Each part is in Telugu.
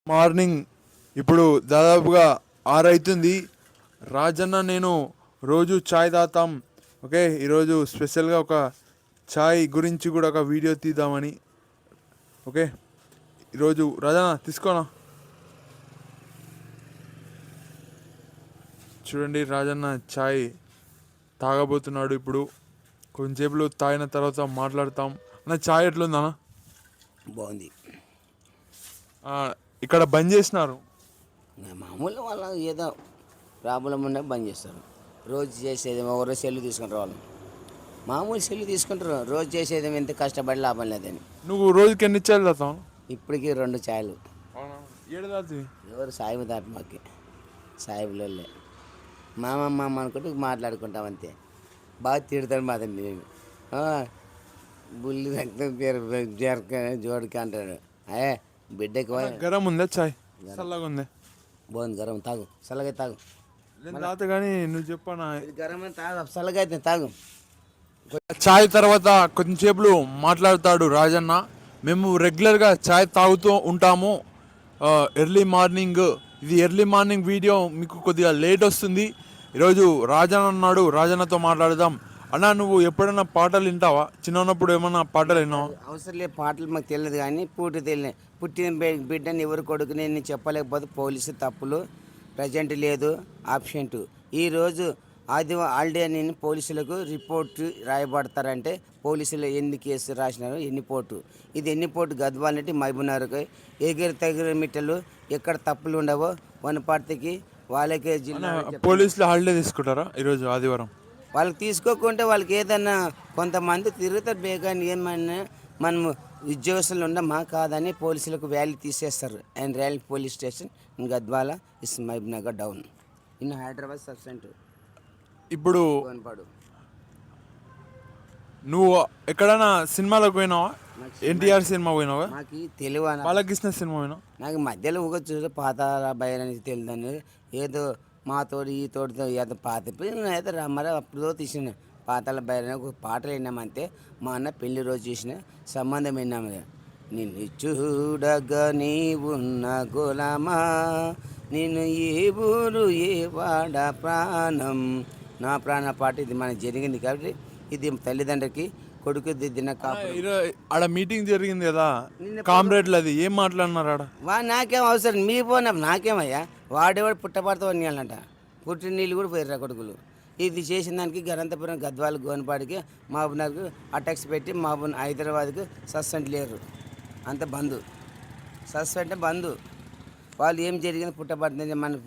మార్నింగ్ ఇప్పుడు దాదాపుగా 6 అవుతుంది. రాజన్న నేను రోజు చాయ్ తాగుతాం. ఓకే, ఈరోజు స్పెషల్గా ఒక చాయ్ గురించి కూడా ఒక వీడియో తీద్దామని. ఓకే, ఈరోజు రాజన్న తీసుకోనా. చూడండి, రాజన్న చాయ్ తాగబోతున్నాడు ఇప్పుడు. కొంచెంసేపులో తాగిన తర్వాత మాట్లాడతాం. అన్న చాయ్ ఎట్లుందా? బాగుంది. ఇక్కడ బంద్ చేసినారు. మామూలు వాళ్ళ ఏదో ప్రాబ్లం ఉండే బంద్ చేస్తారు. రోజు చేసేది ఒకరోజు సెల్లు తీసుకుంటారు వాళ్ళు. మామూలు సెల్లు తీసుకుంటారు. రోజు చేసేది ఎంత కష్టపడి లాభం లేదని. నువ్వు రోజుకి ఎన్ని చాయలు తాగుతావు? ఇప్పటికీ 2 ఛాయలు. ఏడు తాగుతుంది. ఎవరు సాయిబు దాటి మాకి సాయిబులో మామ అనుకుంటూ మాట్లాడుకుంటాం అంతే. బాగా తిడతాడు మాదండి. నేను బుల్లి రక్తం పేరు జోడికి అంటాడు. అయ్యే బిడ్డకి గరం ఉందా చాయ్? చల్లగా ఉంది. బాగుంది. గరం తాగు, చల్లగా తాగు. తాత కానీ నువ్వు చెప్పనా? గరం తాగు, చల్లగా అయితే తాగు. చాయ్ తర్వాత కొంచెంసేపులు మాట్లాడతాడు రాజన్న. మేము రెగ్యులర్గా చాయ్ తాగుతూ ఉంటాము. Early morning. ఇది ఎర్లీ మార్నింగ్ వీడియో మీకు కొద్దిగా లేట్ వస్తుంది. ఈరోజు రాజన్న అన్నాడు, రాజన్నతో మాట్లాడదాం. అన్న, నువ్వు ఎప్పుడైనా పాటలు వింటావా? చిన్నప్పుడు ఏమన్నా పాటలు విన్నావా? అవసరం లేదు, పాటలు మాకు తెలియదు. కానీ తెలియదు. పుట్టిన బిడ్డని ఎవరు కొడుకుని నేను చెప్పలేకపోతే పోలీసు తప్పులు. ప్రజెంట్ లేదు, ఆబ్సెంట్. ఈరోజు హాలిడే అని పోలీసులకు రిపోర్టు రాయబడతారంటే పోలీసులు ఎన్ని కేసు రాసినారు, ఎన్ని పోటు. ఇది ఎన్ని పోటు గద్వాలంటే మహబూబ్నగర్కి తగిన మిట్టలు ఎక్కడ తప్పులు ఉండవో వనపర్తికి వాళ్ళకే జిల్లా పోలీసులు హాలిడే తీసుకుంటారా ఈరోజు ఆదివారం? వాళ్ళకి తీసుకోకుంటే వాళ్ళకి ఏదన్నా కొంతమంది తిరుగుతారు బేగాని. ఏమన్నా మనం ఉద్యోగస్తులు ఉండమా కాదని పోలీసులకు వ్యాలీ తీసేస్తారు. And rally police station in Gadwal is Mahabubnagar down in Hyderabad సబ్సెంట్. ఇప్పుడు నువ్వు ఎక్కడైనా సినిమాలకు పోయినావా? ఎన్టీఆర్ సినిమా పోయినావా? నాకు తెలియదు. బాలకృష్ణ సినిమా పోయినా? నాకు మధ్యలో ఊగ చూసి పాతాల బయలని తెలియదని ఏదో మా తోడు ఈ తోడుతో ఏదో పాత అయితే మరి అప్పుడు తీసిన పాతాల బయలని ఒక పాటలు విన్నామంతే. మా అన్న పెళ్లి రోజు చూసిన సంబంధం విన్నాము. నిన్ను చూడగా నీ ఉన్న గులామా, నేను ఏ ఊరు ఏ వాడ ప్రాణం నా ప్రాణ పాట. ఇది మనకు జరిగింది కాబట్టి ఇది తల్లిదండ్రులకి కొడుకు దిద్దిన ఆడ మీటింగ్ జరిగింది కదా కామ్రేడ్లు, అది ఏం మాట్లాడినారు ఆడ? నాకేం అవసరం, మీ పోనా నాకేమయ్యా. వాడేవాడు పుట్టపడితే వన్యాలంట, పుట్టిన నీళ్ళు కూడా పోయిర్రా కొడుకులు. ఇది చేసిన దానికి గరంతపురం గద్వాల గోనపాడికి మహబూబ్నగర్కు అటాక్స్ పెట్టి హైదరాబాద్కు సస్పెండ్ లేరు. అంత బంధు సస్పెండ్ బంధు. వాళ్ళు ఏం జరిగింది పుట్టబడుతుంది మన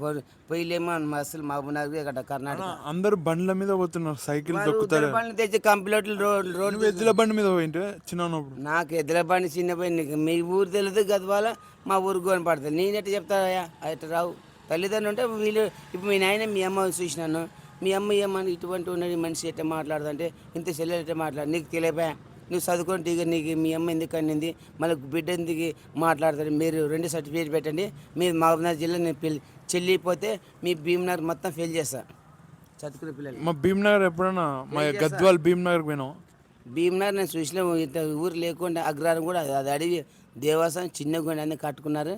పోయిలేమో అసలు మహబూబ్నగర్ ఇక్కడ కర్ణాటక. అందరూ బండ్ల మీద పోతున్నారు, సైకిల్ తొక్కుతారు. బండ్లు తెచ్చి కంప్లీట్లు రోడ్డు ఎద్దుల బండి మీద పోయింటే చిన్నప్పుడు. నాకు ఎద్దుల బండి చిన్న పోయి మీ ఊరు తెలియదు గద్వాల, మా ఊరు గోని పడుతుంది. నేనెట్ట చెప్తాయా అట్లా రావు. తల్లిదండ్రులు ఉంటే వీళ్ళు ఇప్పుడు మీ నాయన మీ అమ్మ చూసినాను. మీ అమ్మ ఏమన్నా ఇటువంటి ఉన్నది మనిషి ఎట్లా మాట్లాడుతుంటే ఇంత చెల్లెలు ఎట్లా మాట్లాడు నీకు తెలియపా. నువ్వు చదువుకుంటే ఇక నీకు మీ అమ్మ ఎందుకు అనింది, మళ్ళీ బిడ్డ ఎందుకు మాట్లాడతాడు. మీరు 2 సర్టిఫికేట్ పెట్టండి. మీరు మహబూబ్నగర్ జిల్లా నేను చెల్లిపోతే మీ భీమ్నగర్ మొత్తం ఫెయిల్ చేస్తా చదువుకునే పిల్లలు. మా భీమ్నగర్ ఎప్పుడైనా మా గద్వాల్ భీమ్నగర్ పోయినావు? భీమ్నగర్ నేను చూసిన ఊరు లేకుండా అగ్రహారం కూడా అది అడివి దేవాలయం చిన్నగా అన్నీ కట్టుకున్నారు.